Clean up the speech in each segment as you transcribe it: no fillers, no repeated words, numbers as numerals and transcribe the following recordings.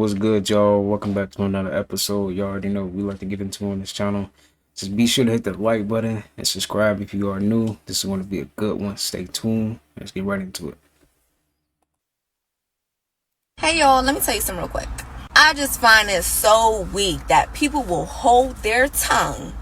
What's good, y'all? Welcome back to another episode. You already know what we like to get into on this channel. Just be sure to hit the like button and subscribe if you are new. This is going to be a good one. Stay tuned. Let's get right into it. Hey y'all, let me tell you something real quick. I just find it so weak that people will hold their tongue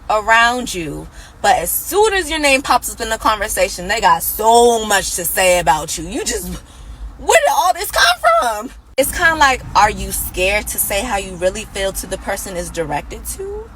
around you, but as soon as your name pops up in the conversation, they got so much to say about you. Where did all this come from? It's kind of like, are you scared to say how you really feel to the person it's directed to?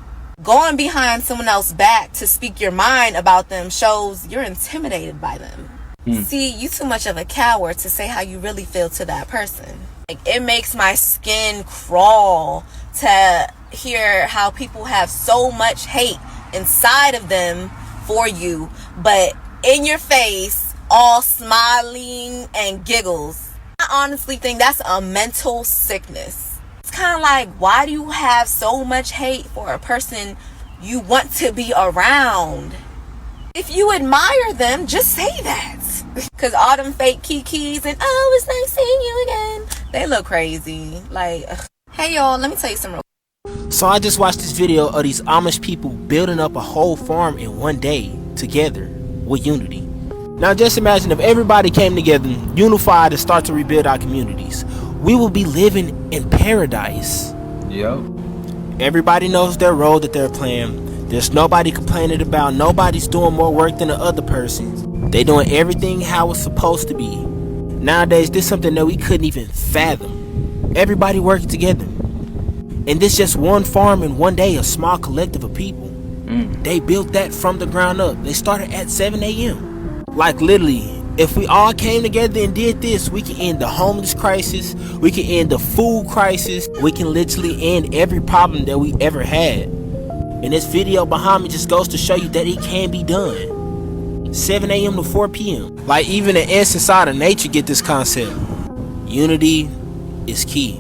Going behind someone else's back to speak your mind about them shows you're intimidated by them. See, you too much of a coward to say how you really feel to that person. Like, it makes my skin crawl to hear how people have so much hate inside of them for you, but in your face, all smiling and giggles. I honestly think that's a mental sickness. It's kind of like, why do you have so much hate for a person you want to be around? If you admire them, just say that. Because all them fake kikis and, oh, it's nice seeing you again, they look crazy. Like, ugh. Hey y'all, let me tell you something. So I just watched this video of these Amish people building up a whole farm in one day together with unity. Now just imagine if everybody came together, unified, to start to rebuild our communities. We will be living in paradise. Yep. Everybody knows their role that they're playing. There's nobody complaining about. Nobody's doing more work than the other person. They doing everything how it's supposed to be. Nowadays, this is something that we couldn't even fathom. Everybody working together. And this just one farm in one day, a small collective of people. They built that from the ground up. They started at 7 a.m. Like literally, if we all came together and did this, we can end the homeless crisis. We can end the food crisis. We can literally end every problem that we ever had. And this video behind me just goes to show you that it can be done. 7 a.m. to 4 p.m. Like even the ants inside of nature get this concept. Unity is key.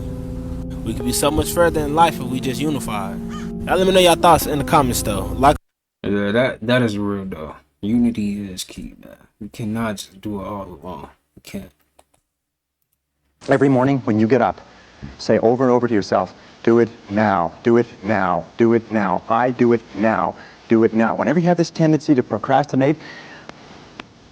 We could be so much further in life if we just unified. Now let me know your thoughts in the comments though. Like, Yeah, that is real though. Unity is key, man. We cannot just do it all alone. We can't. Every morning when you get up, say over and over to yourself, do it now, do it now, do it now. I do it now, do it now. Whenever you have this tendency to procrastinate,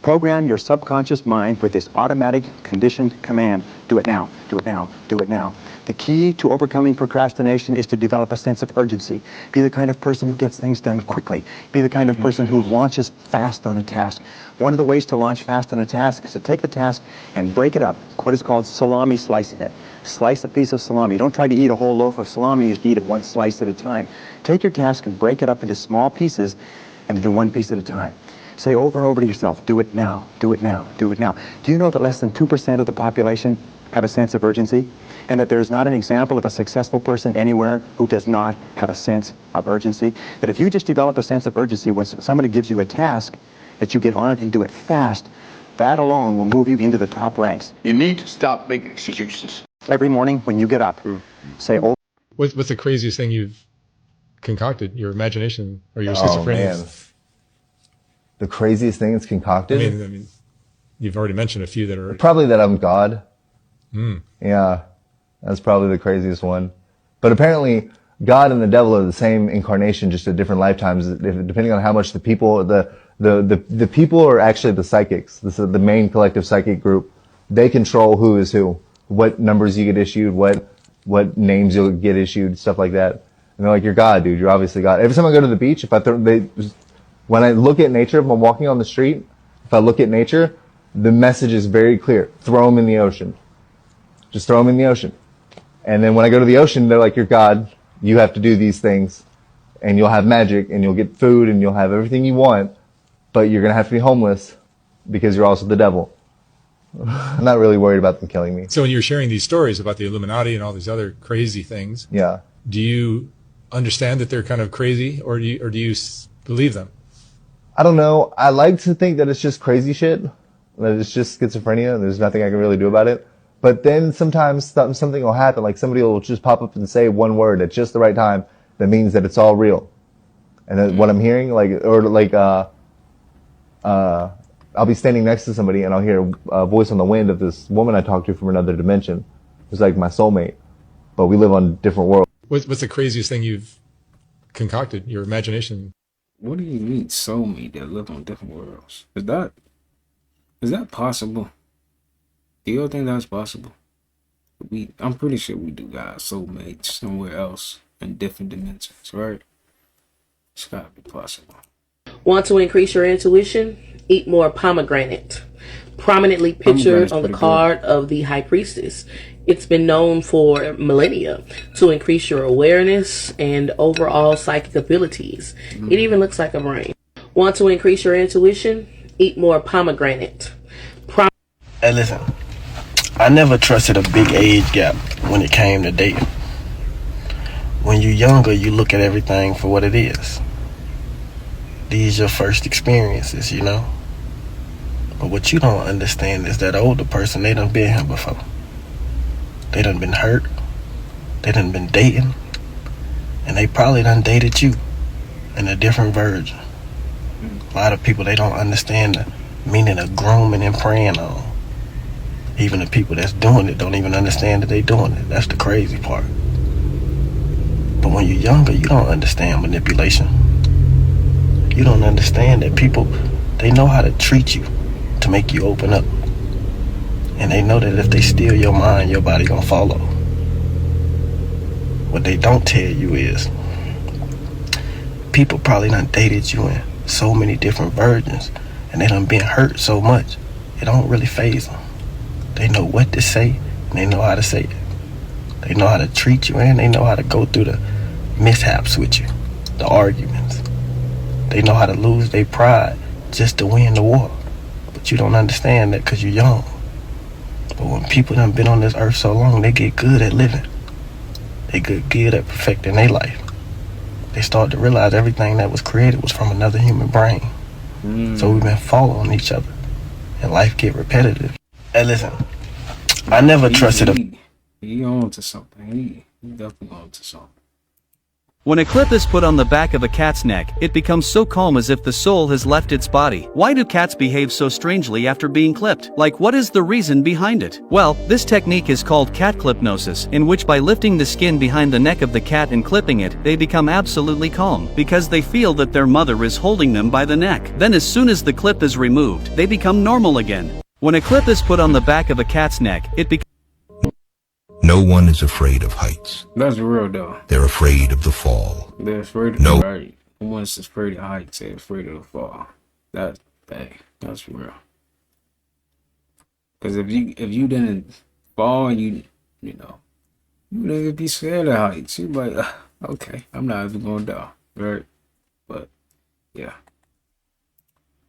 program your subconscious mind with this automatic conditioned command. Do it now, do it now, do it now. The key to overcoming procrastination is to develop a sense of urgency. Be the kind of person who gets things done quickly. Be the kind of person who launches fast on a task. One of the ways to launch fast on a task is to take the task and break it up. What is called salami slicing it. Slice a piece of salami. Don't try to eat a whole loaf of salami. You eat it one slice at a time. Take your task and break it up into small pieces and do one piece at a time. Say over and over to yourself, do it now, do it now, do it now. Do you know that less than 2% of the population have a sense of urgency? And that there's not an example of a successful person anywhere who does not have a sense of urgency? That if you just develop a sense of urgency when somebody gives you a task, that you get on it and do it fast, that alone will move you into the top ranks. You need to stop making excuses. Every morning when you get up, say over. What's the craziest thing you've concocted? Your imagination or your Oh schizophrenia? man, the craziest thing it's concocted. I mean, you've already mentioned a few that are Probably that I'm God. Yeah, that's probably the craziest one. But apparently, God and the devil are the same incarnation, just at different lifetimes. Depending on how much the people, the people are actually the psychics. This is the main collective psychic group. They control who is who, what numbers you get issued, what names you'll get issued, stuff like that. And they're like, "You're God, dude. You're obviously God." Every time I go to the beach, when I look at nature, if I'm walking on the street, if I look at nature, the message is very clear. Throw them in the ocean. Just throw them in the ocean. And then when I go to the ocean, they're like, "You're God. You have to do these things. And you'll have magic, and you'll get food, and you'll have everything you want. But you're going to have to be homeless because you're also the devil." I'm not really worried about them killing me. So when you're sharing these stories about the Illuminati and all these other crazy things, Yeah. do you understand that they're kind of crazy, or do you believe them? I don't know. I like to think that it's just crazy shit. That it's just schizophrenia. There's nothing I can really do about it. But then sometimes something will happen. Like somebody will just pop up and say one word at just the right time. That means that it's all real. And then what I'm hearing, I'll be standing next to somebody and I'll hear a voice on the wind of this woman I talked to from another dimension. It's like my soulmate. but we live on different worlds. What's the craziest thing you've concocted? Your imagination? What do you mean soulmate that live on different worlds? Is that possible? Do you think that's possible? I'm pretty sure we do got soulmates somewhere else in different dimensions, right? It's gotta be possible. Want to increase your intuition? Eat more pomegranate. Prominently pictured on the card of the High Priestess. It's been known for millennia to increase your awareness and overall psychic abilities. It even looks like a brain. Want to increase your intuition? Eat more pomegranate. Hey, listen. I never trusted a big age gap when it came to dating. When you're younger, you look at everything for what it is. These are your first experiences, you know? But what you don't understand is that older person, they done been here before. They done been hurt. They done been dating. And they probably done dated you in a different version. A lot of people, they don't understand the meaning of grooming and preying on. Even the people that's doing it don't even understand that they doing it. That's the crazy part. But when you're younger, you don't understand manipulation. You don't understand that people, they know how to treat you to make you open up. And they know that if they steal your mind, your body gonna follow. What they don't tell you is, people probably done dated you in so many different versions, and they done been hurt so much, it don't really faze them. They know what to say, and they know how to say it. They know how to treat you, and they know how to go through the mishaps with you, the arguments. They know how to lose their pride just to win the war. But you don't understand that because you're young. But when people done been on this earth so long, they get good at living. They get good at perfecting their life. They start to realize everything that was created was from another human brain. So we've been following each other, and life get repetitive. Hey, listen, I never trusted a... He on to something. He definitely on to something. When a clip is put on the back of a cat's neck, it becomes so calm as if the soul has left its body. Why do cats behave so strangely after being clipped? Like, what is the reason behind it? Well, this technique is called cat clipnosis, in which by lifting the skin behind the neck of the cat and clipping it, they become absolutely calm, because they feel that their mother is holding them by the neck. Then as soon as the clip is removed, they become normal again. When a clip is put on the back of a cat's neck, it becomes... No one is afraid of heights. That's real though. They're afraid of the fall. They're afraid of the right. No one's afraid of heights. They're afraid of the fall. That's real. Because if you didn't fall and you wouldn't be scared of heights. You'd be like, okay, I'm not even going down, right? But yeah.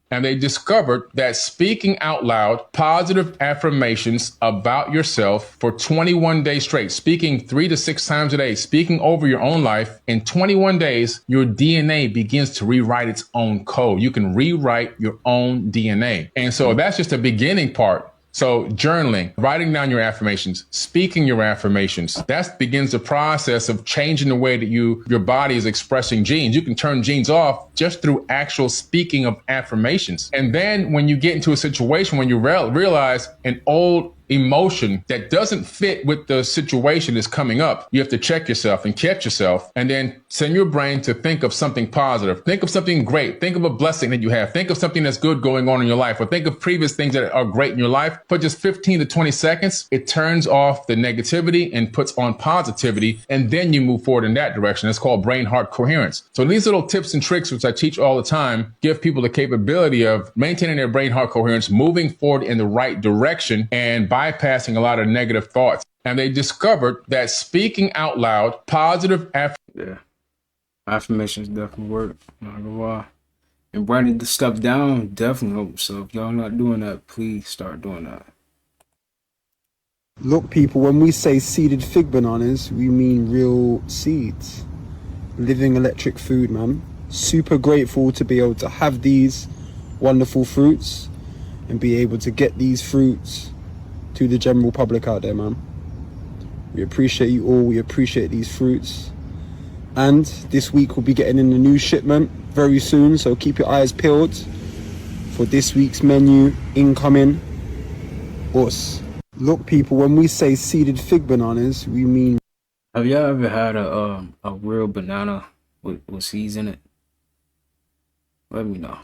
And they discovered that speaking out loud positive affirmations about yourself for 21 days straight, speaking 3 to 6 times a day, speaking over your own life, in 21 days, your DNA begins to rewrite its own code. You can rewrite your own DNA. And so that's just a beginning part. So journaling, writing down your affirmations, speaking your affirmations, that begins the process of changing the way that your body is expressing genes. You can turn genes off just through actual speaking of affirmations. And then when you get into a situation when you realize an old emotion that doesn't fit with the situation that's coming up, you have to check yourself and catch yourself and then send your brain to think of something positive. Think of something great. Think of a blessing that you have. Think of something that's good going on in your life, or think of previous things that are great in your life. For just 15 to 20 seconds, it turns off the negativity and puts on positivity, and then you move forward in that direction. It's called brain-heart coherence. So these little tips and tricks, which I teach all the time, give people the capability of maintaining their brain-heart coherence, moving forward in the right direction, and bypassing a lot of negative thoughts. And they discovered that speaking out loud positive affirmations definitely work. Not gonna lie. And writing the stuff down definitely helps. So if y'all not doing that, please start doing that. Look, people, when we say seeded fig bananas, we mean real seeds. Living electric food, man. Super grateful to be able to have these wonderful fruits and be able to get these fruits to the general public out there, man. We appreciate you all. We appreciate these fruits. And this week we'll be getting in a new shipment very soon, so keep your eyes peeled for this week's menu incoming. Us. Look, people, when we say seeded fig bananas, we mean Have y'all ever had a real banana with seeds in it? Let me know.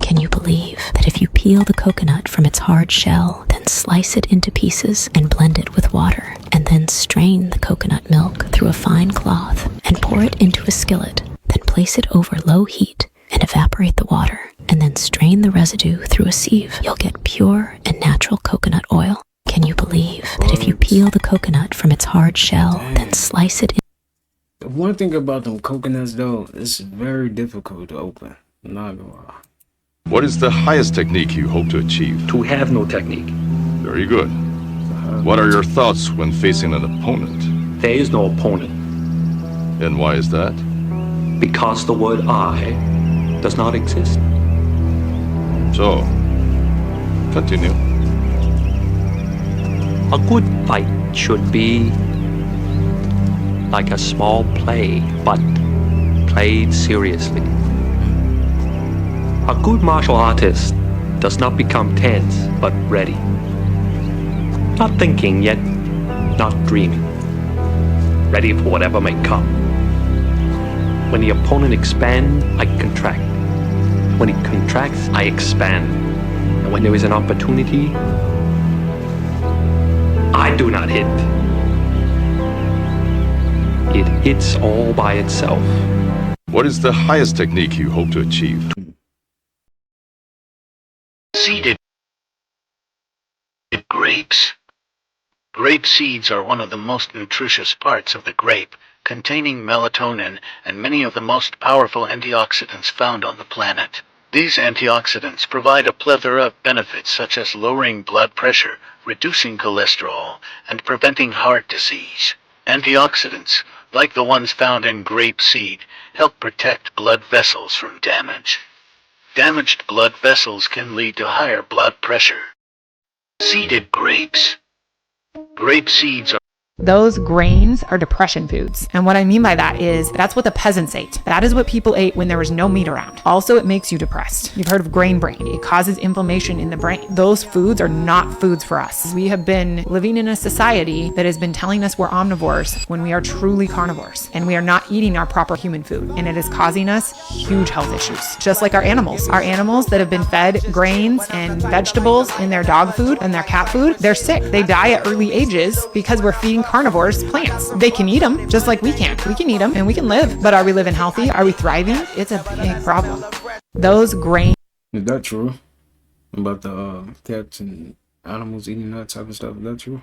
Can you believe that if you peel the coconut from its hard shell, then slice it into pieces and blend it with water, and then strain the coconut milk through a fine cloth and pour it into a skillet, then place it over low heat and evaporate the water, and then strain the residue through a sieve, you'll get pure and natural coconut oil? Can you believe that if you peel the coconut from its hard shell, then slice it in... The one thing about them coconuts though, it's very difficult to open. I'm not gonna lie. What is the highest technique you hope to achieve? To have no technique. Very good. What are your thoughts when facing an opponent? There is no opponent. And why is that? Because the word I does not exist. So, continue. A good fight should be like a small play, but played seriously. A good martial artist does not become tense, but ready. Not thinking, yet not dreaming. Ready for whatever may come. When the opponent expands, I contract. When it contracts, I expand. And when there is an opportunity, I do not hit. It hits all by itself. What is the highest technique you hope to achieve? Seeded grapes. Grape seeds are one of the most nutritious parts of the grape, containing melatonin and many of the most powerful antioxidants found on the planet. These antioxidants provide a plethora of benefits such as lowering blood pressure, reducing cholesterol, and preventing heart disease. Antioxidants, like the ones found in grape seed, help protect blood vessels from damage. Damaged blood vessels can lead to higher blood pressure. Seeded grapes. Grape seeds are... Those grains are depression foods. And what I mean by that is that's what the peasants ate. That is what people ate when there was no meat around. Also, it makes you depressed. You've heard of grain brain. It causes inflammation in the brain. Those foods are not foods for us. We have been living in a society that has been telling us we're omnivores when we are truly carnivores. And we are not eating our proper human food. And it is causing us huge health issues. Just like our animals. Our animals that have been fed grains and vegetables in their dog food and their cat food, they're sick. They die at early ages because we're feeding carnivores plants. They can eat them just like we can. We can eat them and we can live. But are we living healthy? Are we thriving? It's a big problem. Those grains. Is that true? About the cats and animals eating that type of stuff? Is that true?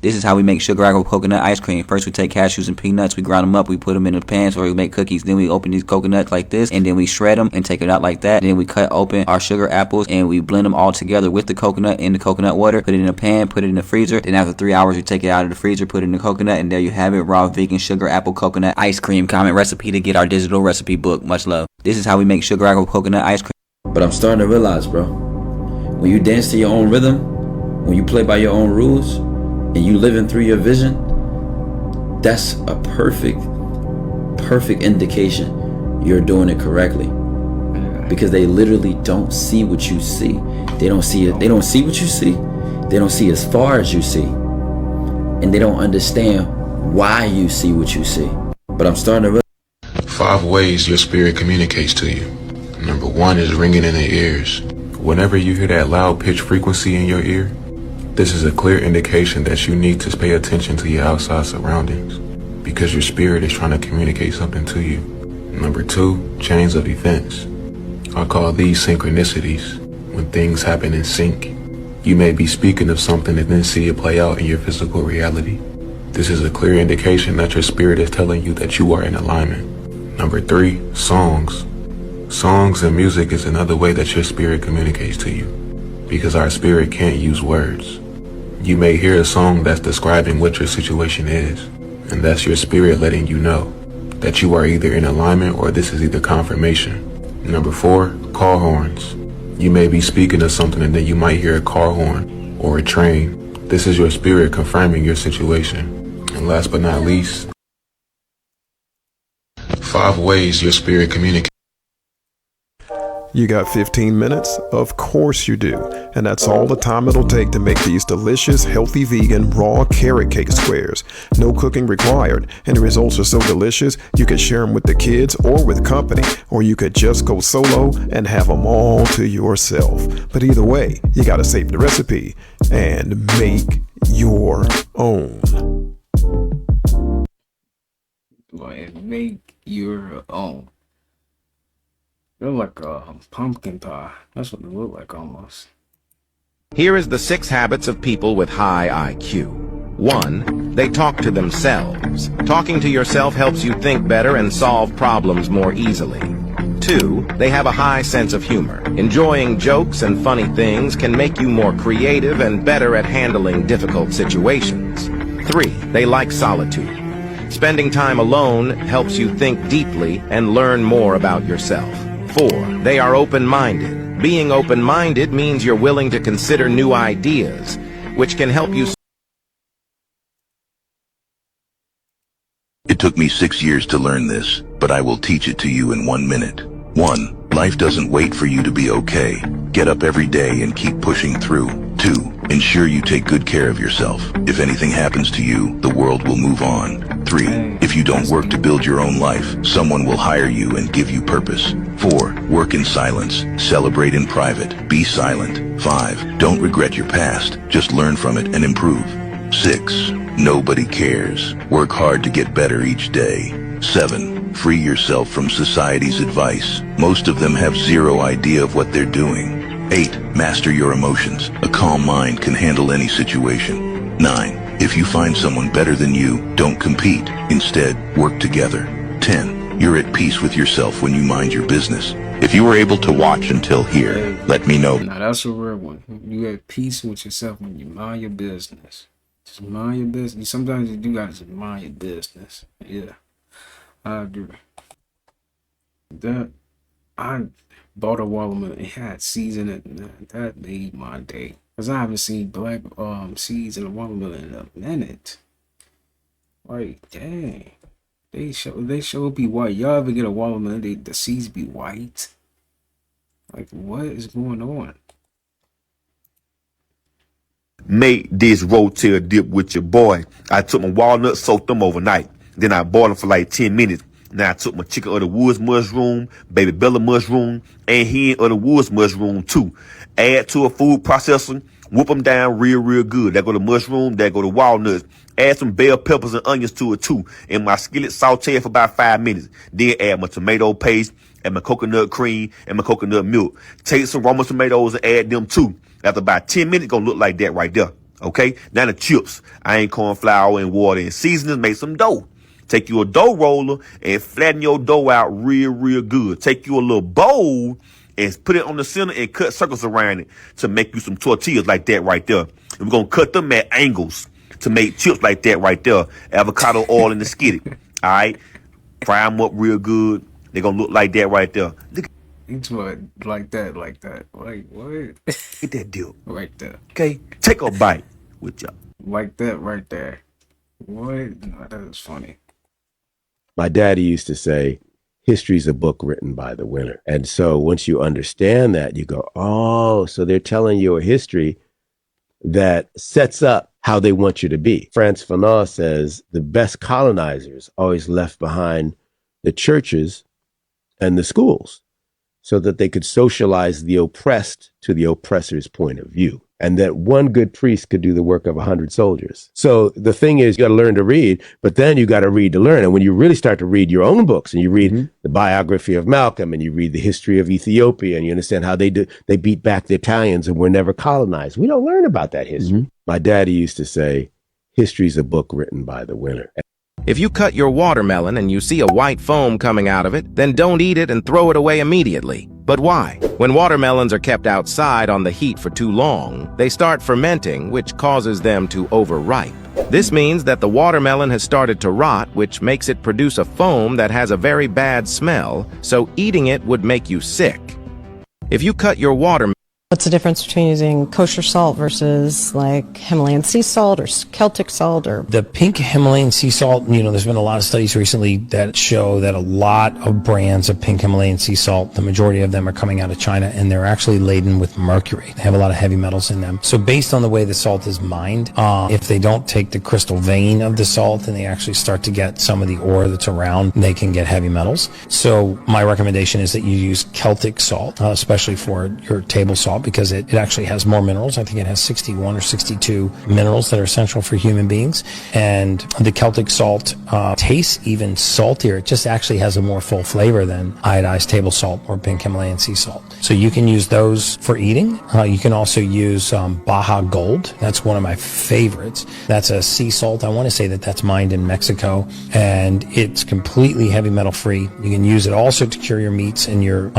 This is how we make sugar apple coconut ice cream. First we take cashews and peanuts, we grind them up, we put them in the pans or we make cookies. Then we open these coconuts like this and then we shred them and take it out like that. Then we cut open our sugar apples and we blend them all together with the coconut in the coconut water. Put it in a pan, put it in the freezer. Then after 3 hours we take it out of the freezer, put it in the coconut, and there you have it, raw vegan sugar apple coconut ice cream. Comment recipe to get our digital recipe book. Much love. This is how we make sugar apple coconut ice cream. But I'm starting to realize, bro, when you dance to your own rhythm, when you play by your own rules, and you living through your vision, that's a perfect indication you're doing it correctly. Because they literally don't see what you see. They don't see it. They don't see what you see. They don't see as far as you see. And they don't understand why you see what you see. But I'm starting to realize. 5 ways your spirit communicates to you. Number 1 is ringing in the ears. Whenever you hear that loud pitch frequency in your ear, this is a clear indication that you need to pay attention to your outside surroundings because your spirit is trying to communicate something to you. Number 2, chains of events. I call these synchronicities. When things happen in sync, you may be speaking of something and then see it play out in your physical reality. This is a clear indication that your spirit is telling you that you are in alignment. Number 3, songs. Songs and music is another way that your spirit communicates to you because our spirit can't use words. You may hear a song that's describing what your situation is, and that's your spirit letting you know that you are either in alignment or this is either confirmation. Number 4, car horns. You may be speaking of something and then you might hear a car horn or a train. This is your spirit confirming your situation. And last but not least, 5 ways your spirit communicates. You got 15 minutes? Of course you do. And that's all the time it'll take to make these delicious, healthy vegan raw carrot cake squares. No cooking required, and the results are so delicious you could share them with the kids or with company, or you could just go solo and have them all to yourself. But either way, you gotta save the recipe and make your own. Make your own. They're like a pumpkin pie. That's what they look like almost. Here is the 6 habits of people with high IQ. 1. They talk to themselves. Talking to yourself helps you think better and solve problems more easily. 2. They have a high sense of humor. Enjoying jokes and funny things can make you more creative and better at handling difficult situations. 3. They like solitude. Spending time alone helps you think deeply and learn more about yourself. 4. They are open-minded. Being open-minded means you're willing to consider new ideas, which can help you. It took me 6 years to learn this, but I will teach it to you in 1 minute. 1. Life doesn't wait for you to be okay. Get up every day and keep pushing through. 2. Ensure you take good care of yourself. If anything happens to you, the world will move on. 3. If you don't work to build your own life, someone will hire you and give you purpose. 4. Work in silence. Celebrate in private. Be silent. 5. Don't regret your past. Just learn from it and improve. 6. Nobody cares. Work hard to get better each day. 7. Free yourself from society's advice. Most of them have zero idea of what they're doing. 8. Master your emotions. A calm mind can handle any situation. 9. If you find someone better than you, don't compete. Instead, work together. 10. You're at peace with yourself when you mind your business. If you were able to watch until here, let me know. Now that's a real one. You at peace with yourself when you mind your business. Just mind your business. Sometimes you do gotta just mind your business. Yeah, I agree. I bought a watermelon. It had seeds in it. Man, that made my day. Cause I haven't seen black seeds in a watermelon in a minute. Like, dang. They show be white. Y'all ever get a watermelon? The seeds be white. Like, what is going on? Made this rotel dip with your boy. I took my walnuts, soaked them overnight. Then I boiled them for like 10 minutes. Now I took my chicken of the woods mushroom, baby bella mushroom, and hen of the woods mushroom too. Add to a food processor, whoop them down real good. There go the mushroom, there go the walnuts. Add some bell peppers and onions to it too. In my skillet, saute it for about 5 minutes. Then add my tomato paste and my coconut cream and my coconut milk. Take some Roma tomatoes and add them too. After about 10 minutes, gonna look like that right there. Okay? Now the chips. I ain't corn flour and water and seasonings. Make some dough. Take you a dough roller and flatten your dough out real good. Take you a little bowl and put it on the center and cut circles around it to make you some tortillas like that right there. And we're going to cut them at angles to make chips like that right there. Avocado oil in the skillet. All right? Fry them up real good. They're going to look like that right there. It's what? Like that. Like, what? Get that deal. Right there. Okay? Take a bite with y'all. Like that right there. What? No, that is funny. My daddy used to say, history's a book written by the winner. And so once you understand that, you go, oh, so they're telling you a history that sets up how they want you to be. Frantz Fanon says the best colonizers always left behind the churches and the schools so that they could socialize the oppressed to the oppressor's point of view. And that one good priest could do the work of 100 soldiers. So the thing is, you got to learn to read, but then you got to read to learn. And when you really start to read your own books and you read the biography of Malcolm and you read the history of Ethiopia and you understand how they beat back the Italians and were never colonized. We don't learn about that history. My daddy used to say, history's a book written by the winner. If you cut your watermelon and you see a white foam coming out of it, then don't eat it and throw it away immediately. But why? When watermelons are kept outside on the heat for too long, they start fermenting, which causes them to overripe. This means that the watermelon has started to rot, which makes it produce a foam that has a very bad smell, so eating it would make you sick. If you cut your watermelon What's the difference between using kosher salt versus like Himalayan sea salt or Celtic salt or... The pink Himalayan sea salt, there's been a lot of studies recently that show that a lot of brands of pink Himalayan sea salt, the majority of them are coming out of China, and they're actually laden with mercury. They have a lot of heavy metals in them. So based on the way the salt is mined, if they don't take the crystal vein of the salt and they actually start to get some of the ore that's around, they can get heavy metals. So my recommendation is that you use Celtic salt, especially for your table salt, because it actually has more minerals. I think it has 61 or 62 minerals that are essential for human beings. And the Celtic salt tastes even saltier. It just actually has a more full flavor than iodized table salt or pink Himalayan sea salt. So you can use those for eating. You can also use Baja Gold. That's one of my favorites. That's a sea salt. I want to say that that's mined in Mexico, and it's completely heavy metal free. You can use it also to cure your meats and your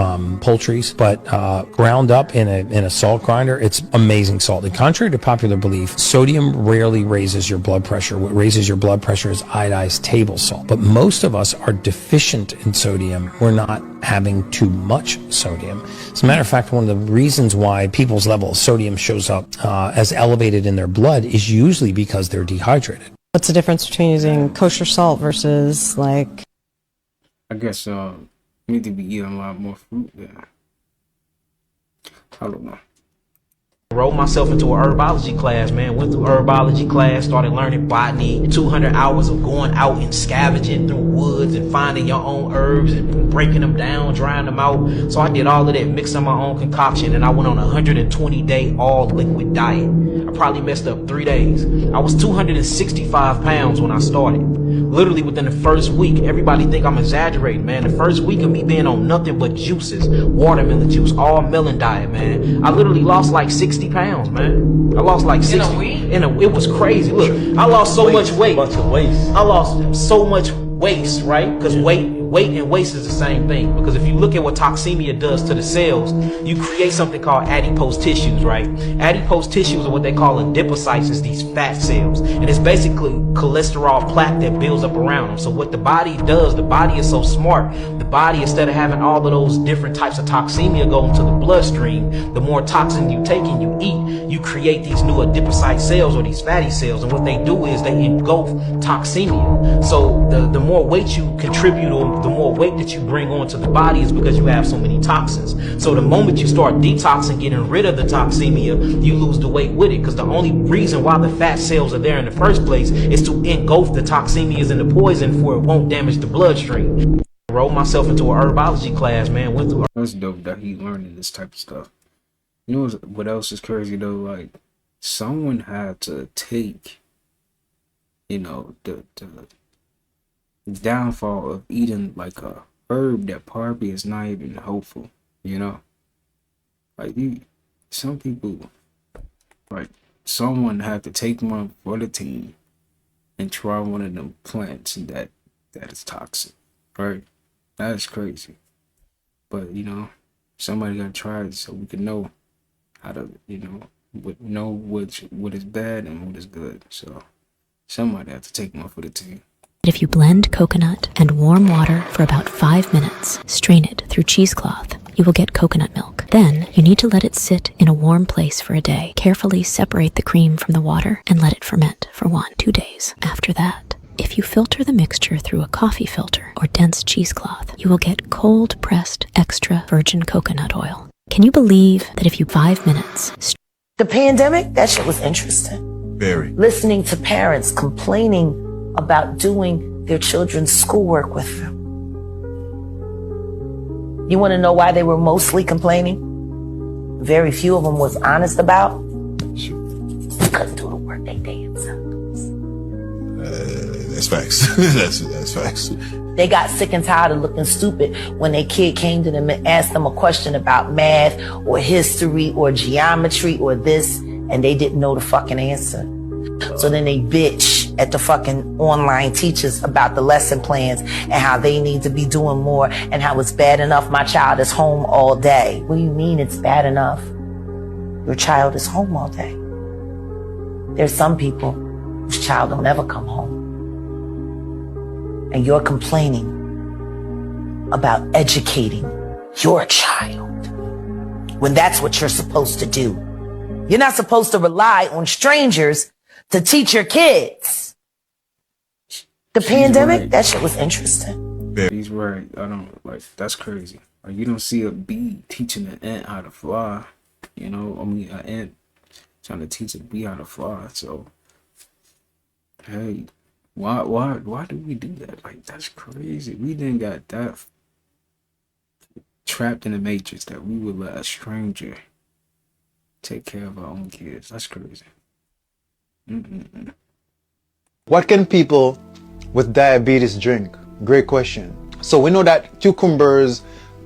poultries, but ground up in a salt grinder, it's amazing salt. And contrary to popular belief, sodium rarely raises your blood pressure. What raises your blood pressure is iodized table salt. But most of us are deficient in sodium. We're not having too much sodium. As a matter of fact, one of the reasons why people's level of sodium shows up as elevated in their blood is usually because they're dehydrated. What's the difference between using kosher salt versus like... I guess you need to be eating a lot more fruit there. I don't know. Enrolled myself into a herbology class, man. Went through herbology class, started learning botany, 200 hours of going out and scavenging through woods and finding your own herbs and breaking them down, drying them out. So I did all of that, mixing my own concoction, and I went on a 120-day all liquid diet. I probably messed up 3 days. I was 265 pounds when I started. Literally within the first week, everybody think I'm exaggerating, man. The first week of me being on nothing but juices, watermelon juice, all melon diet, man. I literally lost like 60 pounds, man. I lost like 60. It was crazy. Look, I lost so much weight. I lost so much waste, right? Because weight and waste is the same thing. Because if you look at what toxemia does to the cells, you create something called adipose tissues, right? Adipose tissues are what they call adipocytes, is these fat cells. And it's basically cholesterol plaque that builds up around them. So what the body does, the body is so smart. The body, instead of having all of those different types of toxemia go into the bloodstream, the more toxin you take and you eat, you create these new adipocyte cells or these fatty cells. And what they do is they engulf toxemia. So the more weight you contribute, or the more weight that you bring onto the body, is because you have so many toxins. So the moment you start detoxing, getting rid of the toxemia, you lose the weight with it. Because the only reason why the fat cells are there in the first place is to engulf the toxemias and the poison, for it won't damage the bloodstream. Enrolled myself into a herbology class, man. Went through. That's dope that he learning this type of stuff. You know what else is crazy though? Like, someone had to take, the downfall of eating like a herb that probably is not even helpful, like some people, like someone had to take one for the team and try one of them plants that is toxic, right? That's crazy. But somebody gotta try it so we can know how to know what is bad and what is good. So somebody had to take one for the team. If you blend coconut and warm water for about 5 minutes, strain it through cheesecloth, you will get coconut milk. Then, you need to let it sit in a warm place for a day. Carefully separate the cream from the water and let it ferment for 1-2 days. After that, if you filter the mixture through a coffee filter or dense cheesecloth, you will get cold-pressed extra virgin coconut oil. Can you believe that if you 5 minutes... The pandemic, that shit was interesting. Very. Listening to parents complaining about doing their children's schoolwork with them. You want to know why they were mostly complaining? Very few of them was honest about. Couldn't do the work they damn selves. That's facts. that's facts. They got sick and tired of looking stupid when their kid came to them and asked them a question about math or history or geometry or this, and they didn't know the fucking answer. So then they bitch at the fucking online teachers about the lesson plans and how they need to be doing more and how it's bad enough my child is home all day. What do you mean it's bad enough? Your child is home all day. There's some people whose child don't ever come home. And you're complaining about educating your child when that's what you're supposed to do. You're not supposed to rely on strangers to teach your kids. The pandemic, right. that shit was interesting. He's right. I don't like that's crazy. Like you don't see a bee teaching an ant how to fly. You know, I mean, an ant trying to teach a bee how to fly. So, hey, why do we do that? Like that's crazy. We didn't got that trapped in the matrix that we would let a stranger take care of our own kids. That's crazy. What can people with diabetes drink? Great question. So we know that cucumbers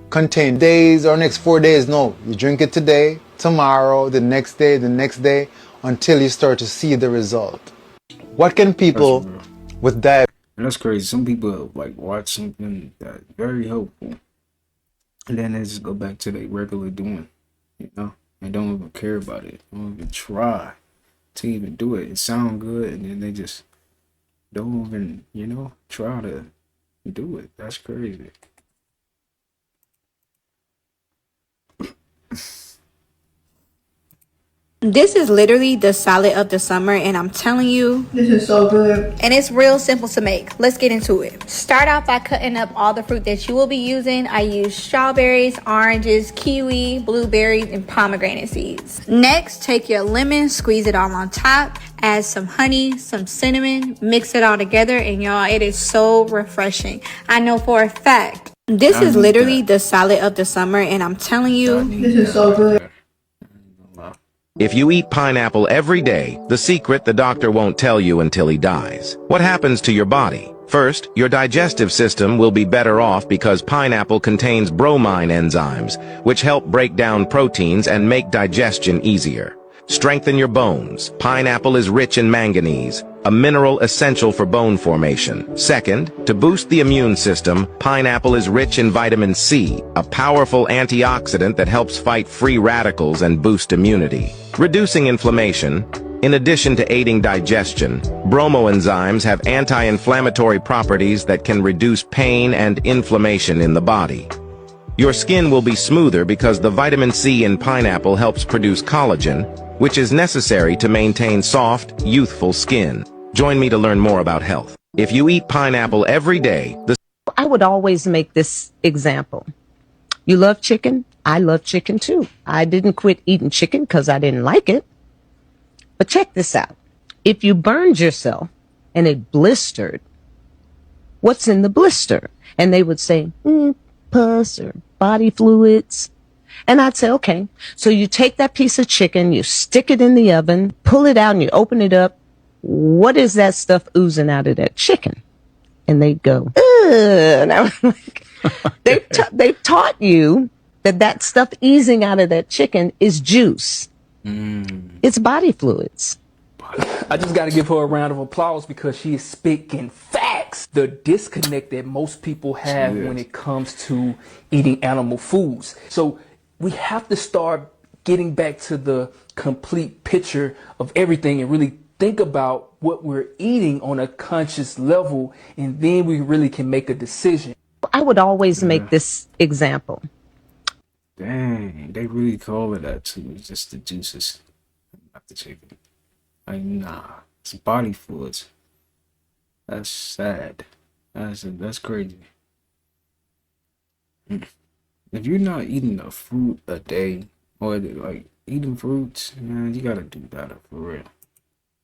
contain days or next 4 days. No, you drink it today, tomorrow, the next day, until you start to see the result. What can people with diabetes? That's crazy. Some people like watch something that's very helpful, and then they just go back to their regular doing, you know, and don't even care about it. Don't even try to even do it. It sounds good, and then they just don't even, you know, try to do it. That's crazy. This is literally the salad of the summer, and I'm telling you, this is so good. And it's real simple to make. Let's get into it. Start out by cutting up all the fruit that you will be using. I use strawberries, oranges, kiwi, blueberries, and pomegranate seeds. Next, take your lemon, squeeze it all on top, add some honey, some cinnamon, mix it all together, and y'all, it is so refreshing. I know for a fact. This is literally the salad of the summer, and I'm telling you, this is so good. If you eat pineapple every day, the secret the doctor won't tell you until he dies. What happens to your body? First, your digestive system will be better off because pineapple contains bromine enzymes, which help break down proteins and make digestion easier. Strengthen your bones. Pineapple is rich in manganese, a mineral essential for bone formation. Second, to boost the immune system, pineapple is rich in vitamin C, a powerful antioxidant that helps fight free radicals and boost immunity. Reducing inflammation. In addition to aiding digestion, bromoenzymes have anti-inflammatory properties that can reduce pain and inflammation in the body. Your skin will be smoother because the vitamin C in pineapple helps produce collagen, which is necessary to maintain soft, youthful skin. Join me to learn more about health. If you eat pineapple every day, I would always make this example. You love chicken? I love chicken too. I didn't quit eating chicken because I didn't like it. But check this out. If you burned yourself and it blistered, what's in the blister? And they would say, pus or body fluids. And I'd say, okay. So you take that piece of chicken, you stick it in the oven, pull it out and you open it up. What is that stuff oozing out of that chicken? And they'd go, ugh. And I was like, they've taught you that stuff easing out of that chicken is juice. It's body fluids. I just got to give her a round of applause because she is speaking facts. The disconnect that most people have when it comes to eating animal foods. So we have to start getting back to the complete picture of everything and really think about what we're eating on a conscious level, and then we really can make a decision. I would always make this example. Dang, they really call it that too. It's just the juices, not the chicken. Like, nah, it's body fluids. That's sad. That's crazy. If you're not eating a fruit a day, or like eating fruits, man, you gotta do better for real.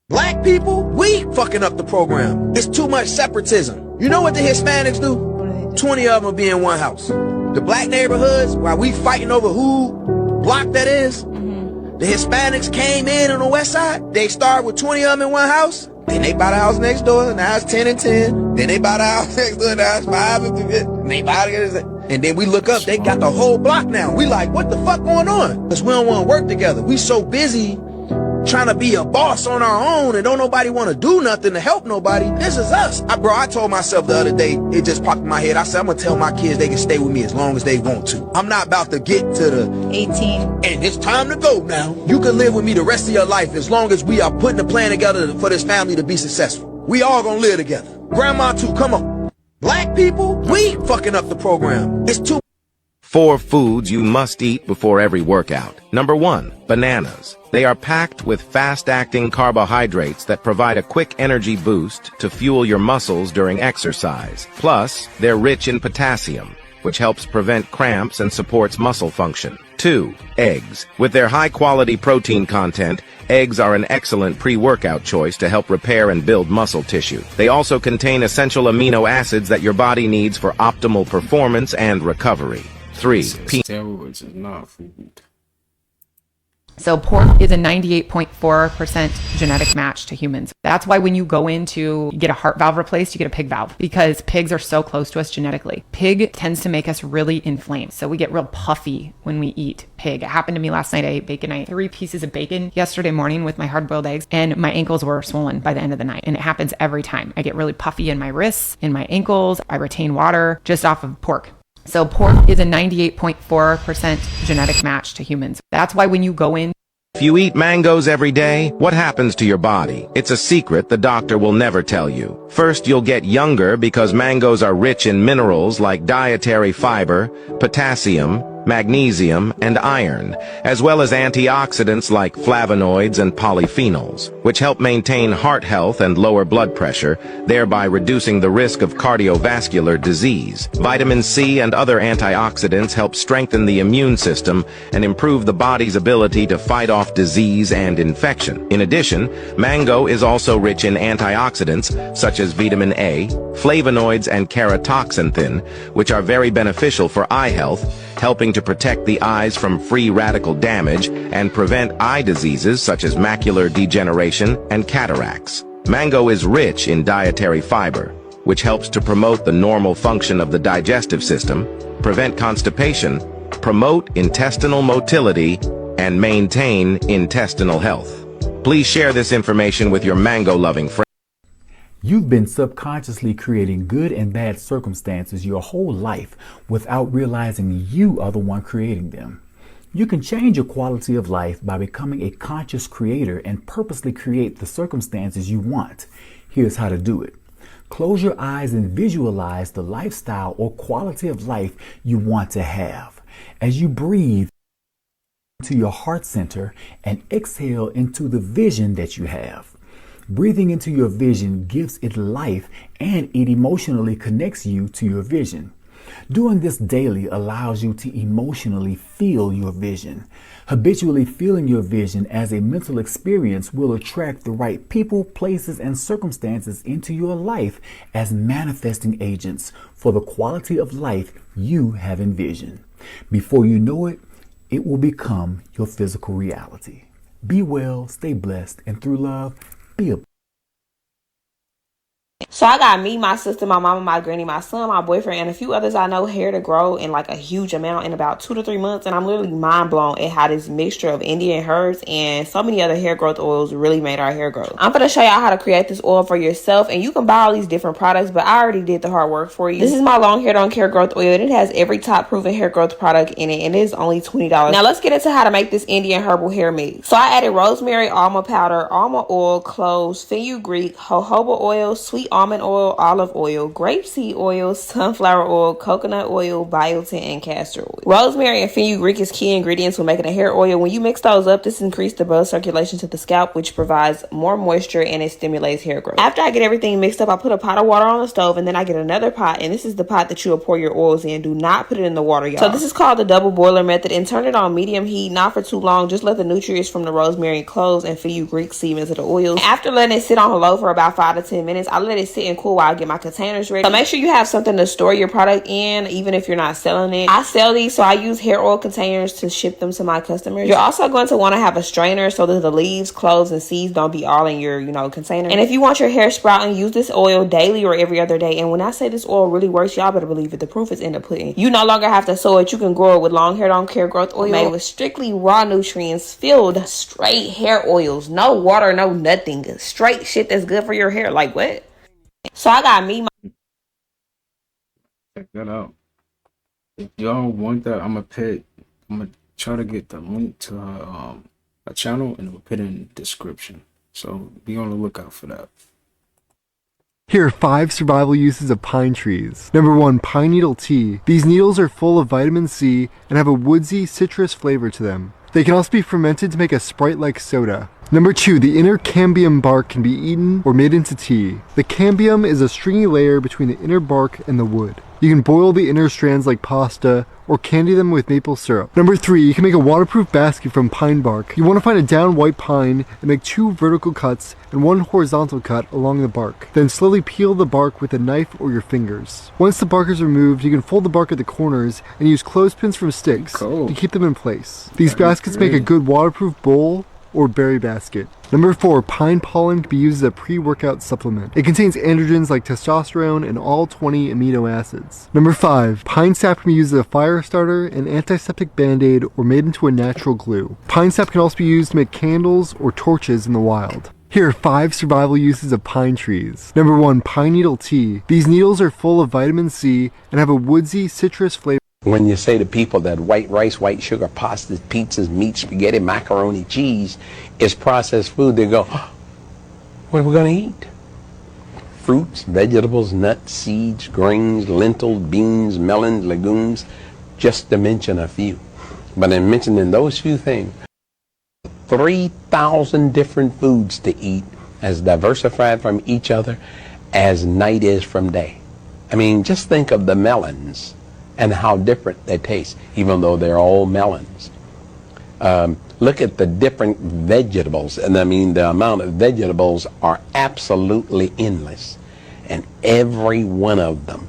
Black people, we fucking up the program. It's too much separatism. You know what the Hispanics do? 20 of them will be in one house. The black neighborhoods, while we fighting over who block that is, the Hispanics came in on the west side. They started with 20 of them in one house. Then they buy the house next door. Now it's 10 and 10. Then they buy the house next door. Now it's 5 and 50. And they buy the, and then we look up. They got the whole block now. We like, what the fuck going on? Because we don't want to work together. We so busy trying to be a boss on our own and don't nobody want to do nothing to help nobody. This is us. I told myself the other day, it just popped in my head. I said, I'm going to tell my kids they can stay with me as long as they want to. I'm not about to get to the 18 and it's time to go now. You can live with me the rest of your life as long as we are putting a plan together for this family to be successful. We all going to live together. Grandma too, come on. Black people, we fucking up the program. It's too 4 foods you must eat before every workout. Number 1, bananas. They are packed with fast-acting carbohydrates that provide a quick energy boost to fuel your muscles during exercise. Plus, they're rich in potassium, which helps prevent cramps and supports muscle function. 2, eggs. With their high-quality protein content, eggs are an excellent pre-workout choice to help repair and build muscle tissue. They also contain essential amino acids that your body needs for optimal performance and recovery. 3, steroids is not food. So pork is a 98.4% genetic match to humans. That's why when you go in to get a heart valve replaced, you get a pig valve, because pigs are so close to us genetically. Pig tends to make us really inflamed. So we get real puffy when we eat pig. It happened to me last night. I ate bacon. I ate 3 pieces of bacon yesterday morning with my hard-boiled eggs, and my ankles were swollen by the end of the night. And it happens every time. I get really puffy in my wrists, in my ankles. I retain water just off of pork. So pork is a 98.4% genetic match to humans. That's why when you go in, If you eat mangoes every day, what happens to your body? It's a secret the doctor will never tell you. First, you'll get younger because mangoes are rich in minerals like dietary fiber, potassium, magnesium, and iron, as well as antioxidants like flavonoids and polyphenols, which help maintain heart health and lower blood pressure, thereby reducing the risk of cardiovascular disease. Vitamin C and other antioxidants help strengthen the immune system and improve the body's ability to fight off disease and infection. In addition, mango is also rich in antioxidants such as vitamin A, flavonoids, and keratoxanthin, which are very beneficial for eye health, helping to protect the eyes from free radical damage and prevent eye diseases such as macular degeneration and cataracts. Mango is rich in dietary fiber, which helps to promote the normal function of the digestive system, prevent constipation, promote intestinal motility, and maintain intestinal health. Please share this information with your mango-loving friends. You've been subconsciously creating good and bad circumstances your whole life without realizing you are the one creating them. You can change your quality of life by becoming a conscious creator and purposely create the circumstances you want. Here's how to do it. Close your eyes and visualize the lifestyle or quality of life you want to have. As you breathe into your heart center and exhale into the vision that you have. Breathing into your vision gives it life and it emotionally connects you to your vision. Doing this daily allows you to emotionally feel your vision. Habitually feeling your vision as a mental experience will attract the right people, places, and circumstances into your life as manifesting agents for the quality of life you have envisioned. Before you know it, it will become your physical reality. Be well, stay blessed, and through love, be a So I got me, my sister, my mama, my granny, my son, my boyfriend, and a few others I know hair to grow in like a huge amount in about 2 to 3 months. And I'm literally mind blown at how this mixture of Indian herbs and so many other hair growth oils really made our hair grow. I'm going to show y'all how to create this oil for yourself. And you can buy all these different products, but I already did the hard work for you. This is my long hair don't care growth oil. And it has every top proven hair growth product in it. And it is only $20. Now let's get into how to make this Indian herbal hair mix. So I added rosemary, almond powder, almond oil, cloves, fenugreek, jojoba oil, sweet almond oil, olive oil, grapeseed oil, sunflower oil, coconut oil, biotin, and castor oil. Rosemary and fenugreek is key ingredients when making a hair oil. When you mix those up, this increases the blood circulation to the scalp, which provides more moisture and it stimulates hair growth. After I get everything mixed up, I put a pot of water on the stove and then I get another pot, and this is the pot that you will pour your oils in. Do not put it in the water, y'all. So this is called the double boiler method, and turn it on medium heat, not for too long. Just let the nutrients from the rosemary, cloves, and fenugreek seep into the oils. After letting it sit on low for about 5 to 10 minutes, I let it sit and cool while I get my containers ready. So make sure you have something to store your product in, even if you're not selling it. I sell these, so I use hair oil containers to ship them to my customers. You're also going to want to have a strainer so that the leaves, cloves, and seeds don't be all in your, container. And if you want your hair sprouting, use this oil daily or every other day. And when I say this oil really works, y'all better believe it. The proof is in the pudding. You no longer have to sow it. You can grow it with long hair don't care growth oil made with strictly raw nutrients, filled straight hair oils. No water, no nothing. Straight shit that's good for your hair. Like what? So I got me. Check that out. If y'all want that, I'm gonna try to get the link to her channel and we'll put it in the description. So be on the lookout for that. Here are 5 survival uses of pine trees. Number 1, pine needle tea. These needles are full of vitamin C and have a woodsy, citrus flavor to them. They can also be fermented to make a Sprite-like soda. Number 2, the inner cambium bark can be eaten or made into tea. The cambium is a stringy layer between the inner bark and the wood. You can boil the inner strands like pasta or candy them with maple syrup. Number 3, you can make a waterproof basket from pine bark. You want to find a down white pine and make 2 vertical cuts and 1 horizontal cut along the bark. Then slowly peel the bark with a knife or your fingers. Once the bark is removed, you can fold the bark at the corners and use clothespins from sticks to keep them in place. These baskets make a good waterproof bowl or berry basket. Number 4, pine pollen can be used as a pre-workout supplement. It contains androgens like testosterone and all 20 amino acids. Number 5, pine sap can be used as a fire starter, an antiseptic band-aid, or made into a natural glue. Pine sap can also be used to make candles or torches in the wild. Here are 5 survival uses of pine trees. Number 1, pine needle tea. These needles are full of vitamin C and have a woodsy, citrus flavor. When you say to people that white rice, white sugar, pastas, pizzas, meat, spaghetti, macaroni, cheese is processed food, they go, oh, what are we going to eat? Fruits, vegetables, nuts, seeds, grains, lentils, beans, melons, legumes, just to mention a few. But in mentioning those few things, 3,000 different foods to eat, as diversified from each other as night is from day. I mean, just think of the melons and how different they taste, even though they're all melons. Look at the different vegetables, and I mean the amount of vegetables are absolutely endless. And every one of them,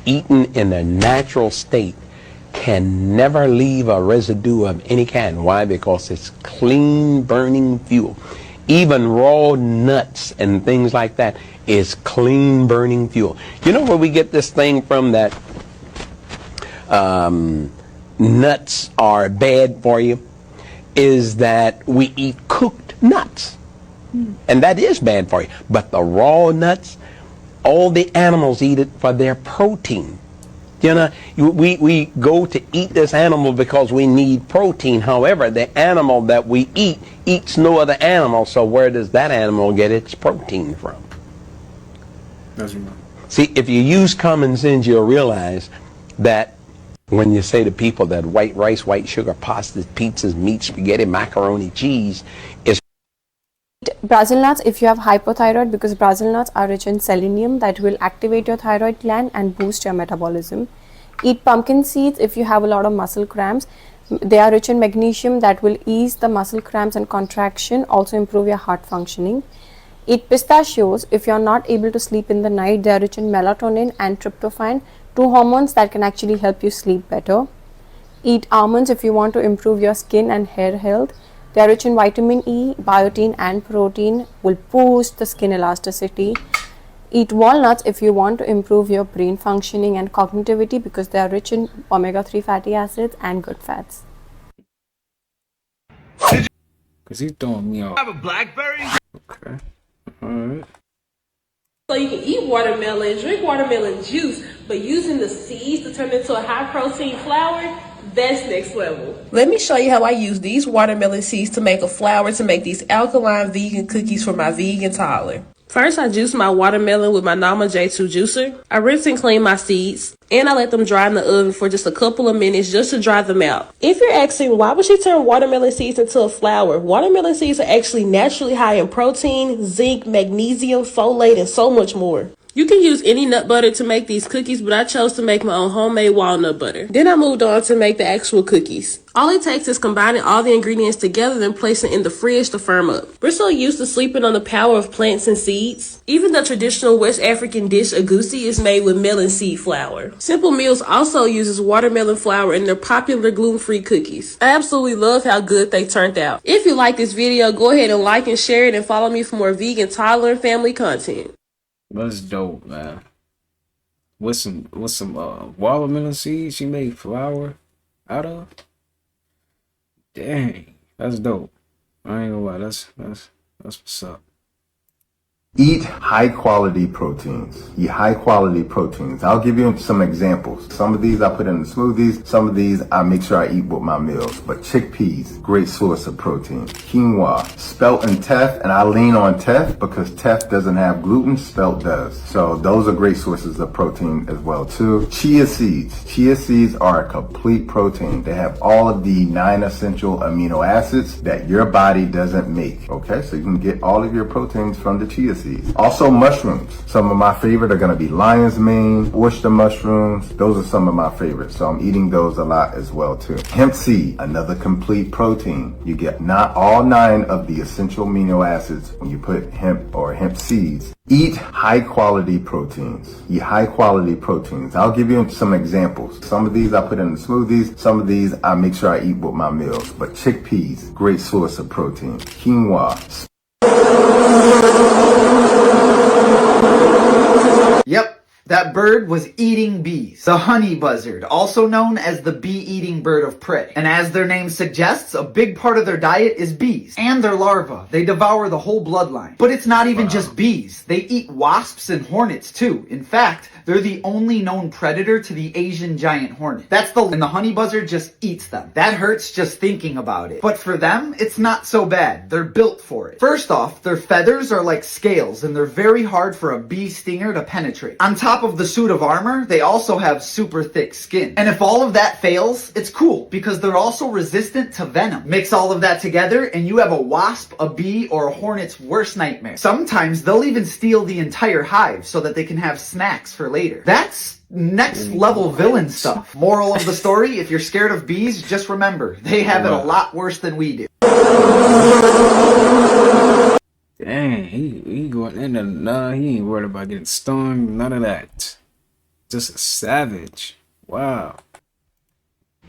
eaten in a natural state, can never leave a residue of any kind. Why? Because it's clean burning fuel. Even raw nuts and things like that is clean burning fuel. You know where we get this thing from that nuts are bad for you? Is that we eat cooked nuts. And that is bad for you. But the raw nuts, all the animals eat it for their protein. You know, we go to eat this animal because we need protein. However, the animal that we eat eats no other animal, so where does that animal get its protein from? That's right. See, if you use common sense, you'll realize that when you say to people that white rice, white sugar, pastas, pizzas, meat, spaghetti, macaroni, cheese is Brazil nuts if you have hypothyroid, because Brazil nuts are rich in selenium that will activate your thyroid gland and boost your metabolism. Eat pumpkin seeds if you have a lot of muscle cramps. They are rich in magnesium that will ease the muscle cramps and contraction, also improve your heart functioning. Eat pistachios if you are not able to sleep in the night. They are rich in melatonin and tryptophan, 2 hormones that can actually help you sleep better. Eat almonds if you want to improve your skin and hair health. They are rich in vitamin E, biotin and protein, will boost the skin elasticity. Eat walnuts if you want to improve your brain functioning and cognitivity, because they are rich in omega-3 fatty acids and good fats. Cause he's throwing me off. Have a blackberry? Okay. Alright. So you can eat watermelon, drink watermelon juice, but using the seeds to turn into a high protein flour, that's next level. Let me show you how I use these watermelon seeds to make a flour to make these alkaline vegan cookies for my vegan toddler. First, I juice my watermelon with my Nama J2 juicer. I rinse and clean my seeds, and I let them dry in the oven for just a couple of minutes just to dry them out. If you're asking why would she turn watermelon seeds into a flour, watermelon seeds are actually naturally high in protein, zinc, magnesium, folate, and so much more. You can use any nut butter to make these cookies, but I chose to make my own homemade walnut butter. Then I moved on to make the actual cookies. All it takes is combining all the ingredients together and placing in the fridge to firm up. We're so used to sleeping on the power of plants and seeds. Even the traditional West African dish egusi is made with melon seed flour. Simple Meals also uses watermelon flour in their popular gluten-free cookies. I absolutely love how good they turned out. If you like this video, go ahead and like and share it, and follow me for more vegan, toddler, and family content. That's dope, man. With some watermelon seeds she made flour out of. Dang, that's dope. I ain't gonna lie, that's what's up. Eat high quality proteins. Eat high quality proteins. I'll give you some examples. Some of these I put in the smoothies. Some of these I make sure I eat with my meals. But chickpeas, great source of protein. Quinoa, spelt and teff, and I lean on teff because teff doesn't have gluten, spelt does. So those are great sources of protein as well too. Chia seeds. Chia seeds are a complete protein. They have all of the 9 essential amino acids that your body doesn't make. Okay, so you can get all of your proteins from the chia seeds. Also mushrooms. Some of my favorite are going to be lion's mane, oyster mushrooms. Those are some of my favorites. So I'm eating those a lot as well too. Hemp seed, another complete protein. You get not all 9 of the essential amino acids when you put hemp or hemp seeds. Eat high quality proteins. Eat high quality proteins. I'll give you some examples. Some of these I put in the smoothies. Some of these I make sure I eat with my meals. But chickpeas, great source of protein. Quinoa. Yep, that bird was eating bees. The honey buzzard, also known as the bee-eating bird of prey. And as their name suggests, a big part of their diet is bees and their larvae. They devour the whole bloodline. But it's not even just bees. They eat wasps and hornets too. In fact, they're the only known predator to the Asian giant hornet. And the honey buzzard just eats them. That hurts just thinking about it. But for them, it's not so bad. They're built for it. First off, their feathers are like scales and they're very hard for a bee stinger to penetrate. On top of the suit of armor, they also have super thick skin. And if all of that fails, it's cool because they're also resistant to venom. Mix all of that together and you have a wasp, a bee, or a hornet's worst nightmare. Sometimes they'll even steal the entire hive so that they can have snacks for later. That's next level villain stuff. Moral of the story, if you're scared of bees, just remember, they have it a lot worse than we do. Dang, he going into he ain't worried about getting stung, none of that. Just a savage. Wow.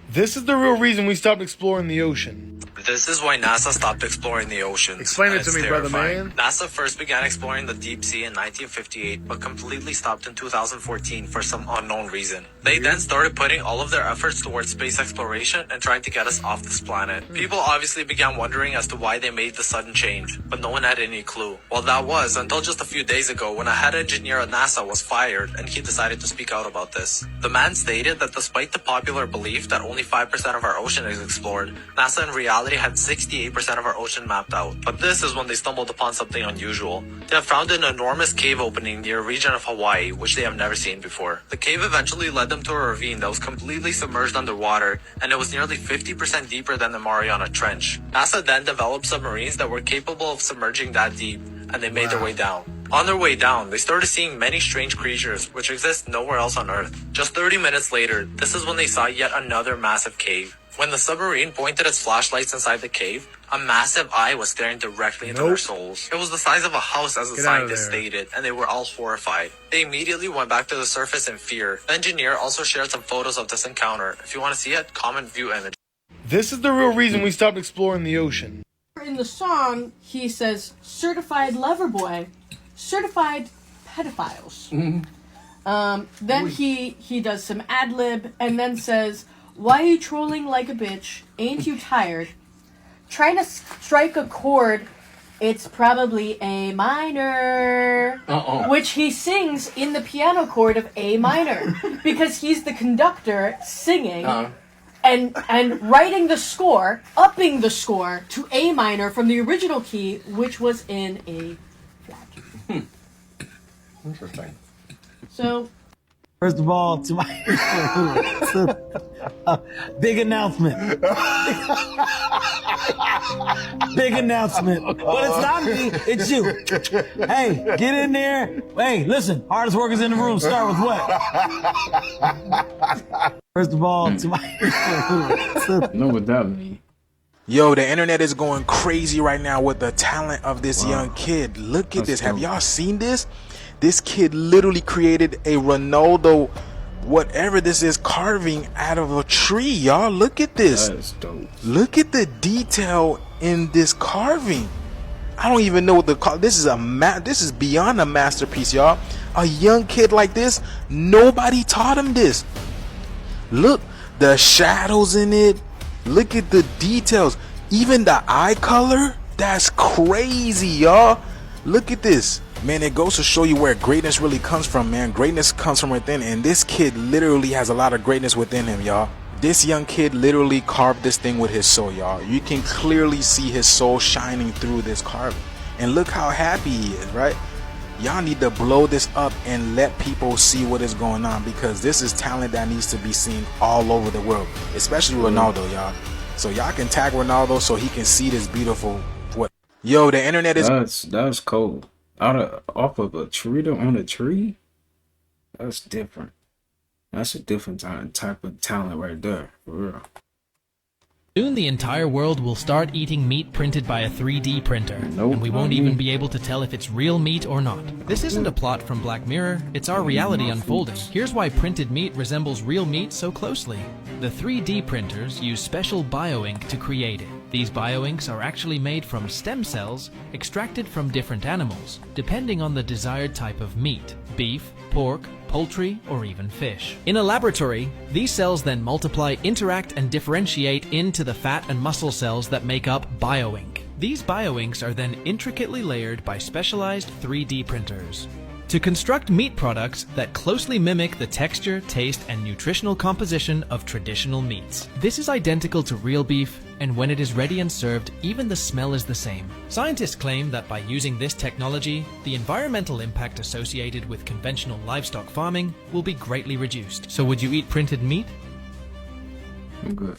This is the real reason we stopped exploring the ocean. This is why NASA stopped exploring the oceans. Explain it to me, brother man. NASA first began exploring the deep sea in 1958, but completely stopped in 2014 for some unknown reason. They then started putting all of their efforts towards space exploration and trying to get us off this planet. People obviously began wondering as to why they made the sudden change, but no one had any clue. Well, that was until just a few days ago when a head engineer at NASA was fired and he decided to speak out about this. The man stated that despite the popular belief that only 5% of our ocean is explored, NASA in reality had 68% of our ocean mapped out. But this is when they stumbled upon something unusual. They have found an enormous cave opening near a region of Hawaii, which they have never seen before. The cave eventually led them to a ravine that was completely submerged underwater, and it was nearly 50% deeper than the Mariana Trench. NASA then developed submarines that were capable of submerging that deep, and they made their way down. On their way down, they started seeing many strange creatures which exist nowhere else on Earth. Just 30 minutes later, this is when they saw yet another massive cave. When the submarine pointed its flashlights inside the cave, a massive eye was staring directly into their souls. It was the size of a house, as the scientists stated, and they were all horrified. They immediately went back to the surface in fear. The engineer also shared some photos of this encounter. If you want to see it, comment view image. This is the real reason we stopped exploring the ocean. In the song, he says, certified lover boy, certified pedophiles. Then he does some ad-lib and then says, why are you trolling like a bitch? Ain't you tired? Trying to strike a chord, it's probably A minor. Which he sings in the piano chord of A minor. Because he's the conductor singing and writing the score, upping the score to A minor from the original key, which was in A flat. Interesting. So... First of all, to my big announcement. Big announcement. But it's not me, it's you. Hey, get in there. Hey, listen, hardest workers in the room start with what? First of all, to my know what that means. Yo, the internet is going crazy right now with the talent of this young kid. Look at this. Have y'all seen this? This kid literally created a Ronaldo, whatever this is, carving out of a tree, y'all. Look at this. That is dope. Look at the detail in this carving. I don't even know what this is this is beyond a masterpiece, y'all. A young kid like this, nobody taught him this. Look, the shadows in it. Look at the details. Even the eye color, that's crazy, y'all. Look at this. Man, it goes to show you where greatness really comes from, man. Greatness comes from within, and this kid literally has a lot of greatness within him, y'all. This young kid literally carved this thing with his soul, y'all. You can clearly see his soul shining through this carving. And look how happy he is, right? Y'all need to blow this up and let people see what is going on, because this is talent that needs to be seen all over the world, especially Ronaldo, y'all. So y'all can tag Ronaldo so he can see this beautiful what. Yo, the internet is that's cold. Off of a tree on a tree, that's different. That's a different type of talent right there, for real. Soon the entire world will start eating meat printed by a 3D printer, and we won't even be able to tell if it's real meat or not. This isn't a plot from Black Mirror, it's our reality unfolding. Here's why printed meat resembles real meat so closely. The 3D printers use special bioink to create it. These bioinks are actually made from stem cells extracted from different animals, depending on the desired type of meat: beef, pork, poultry, or even fish. In a laboratory, these cells then multiply, interact, and differentiate into the fat and muscle cells that make up bioink. These bioinks are then intricately layered by specialized 3D printers to construct meat products that closely mimic the texture, taste, and nutritional composition of traditional meats. This is identical to real beef, and when it is ready and served, even the smell is the same. Scientists claim that by using this technology, the environmental impact associated with conventional livestock farming will be greatly reduced. So would you eat printed meat?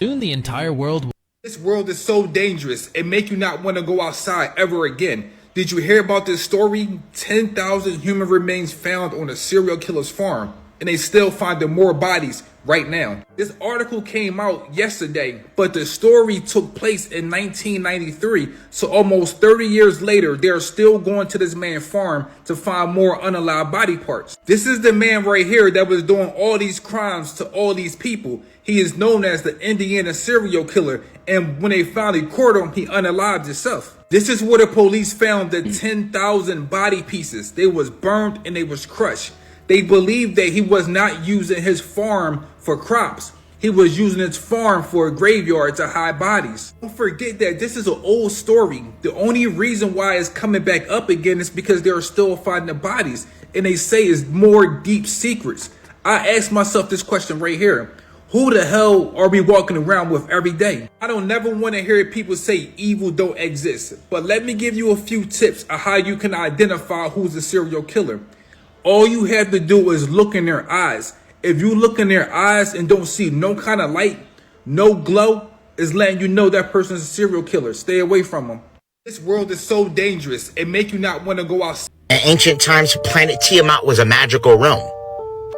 Soon the entire world will... This world is so dangerous, it make you not want to go outside ever again. Did you hear about this story? 10,000 human remains found on a serial killer's farm, and they still finding more bodies right now. This article came out yesterday, but the story took place in 1993, so almost 30 years later, they're still going to this man's farm to find more unalive body parts. This is the man right here that was doing all these crimes to all these people. He is known as the Indiana serial killer, and when they finally caught him, he unalived himself. This is where the police found the 10,000 body pieces. They was burned and they was crushed. They believed that he was not using his farm for crops. He was using his farm for a graveyard to hide bodies. Don't forget that this is an old story. The only reason why it's coming back up again is because they are still finding the bodies. And they say it's more deep secrets. I asked myself this question right here. Who the hell are we walking around with every day? I don't never want to hear people say evil don't exist. But let me give you a few tips on how you can identify who's a serial killer. All you have to do is look in their eyes. If you look in their eyes and don't see no kind of light, no glow, is letting you know that person's a serial killer. Stay away from them. This world is so dangerous, it make you not want to go outside. In ancient times, planet Tiamat was a magical realm.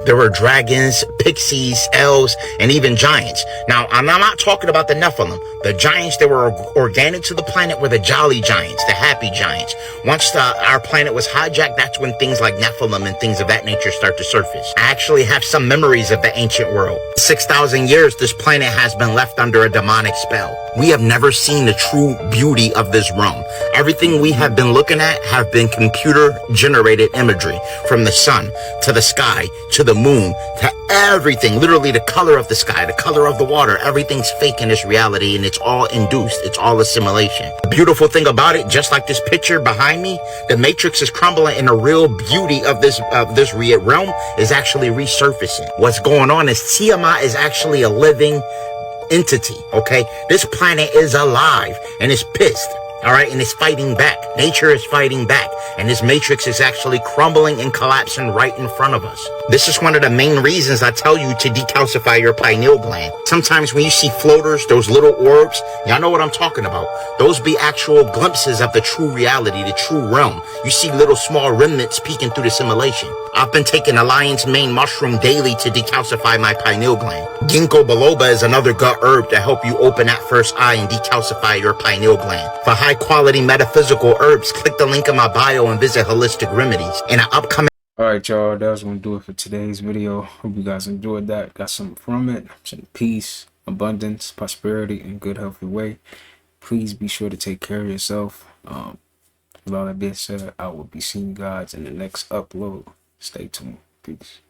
There were dragons, pixies, elves, and even giants. Now, I'm not talking about the Nephilim. The giants that were organic to the planet were the jolly giants, the happy giants. Once our planet was hijacked, that's when things like Nephilim and things of that nature start to surface. I actually have some memories of the ancient world. 6,000 years, this planet has been left under a demonic spell. We have never seen the true beauty of this realm. Everything we have been looking at have been computer-generated imagery, from the sun to the sky to the moon to everything, literally the color of the sky, the color of the water. Everything's fake in this reality, and it's all induced. It's all assimilation. The beautiful thing about it, just like this picture behind me, the matrix is crumbling, and the real beauty of this realm is actually resurfacing. What's going on is Tiamat is actually a living entity, okay? This planet is alive and it's pissed. All right, and it's fighting back. Nature is fighting back, and this matrix is actually crumbling and collapsing right in front of us. This is one of the main reasons I tell you to decalcify your pineal gland. Sometimes when you see floaters, those little orbs, y'all know what I'm talking about. Those be actual glimpses of the true reality, the true realm. You see little small remnants peeking through the simulation. I've been taking a lion's mane mushroom daily to decalcify my pineal gland. Ginkgo biloba is another gut herb to help you open that first eye and decalcify your pineal gland. For high quality metaphysical herbs, click the link in my bio and visit Holistic Remedies. In an upcoming... Alright, y'all, that's gonna do it for today's video. Hope you guys enjoyed that, got something from it. Some peace, abundance, prosperity, and good healthy way. Please be sure to take care of yourself. With all that being said, I will be seeing you guys in the next upload. Stay tuned. Peace.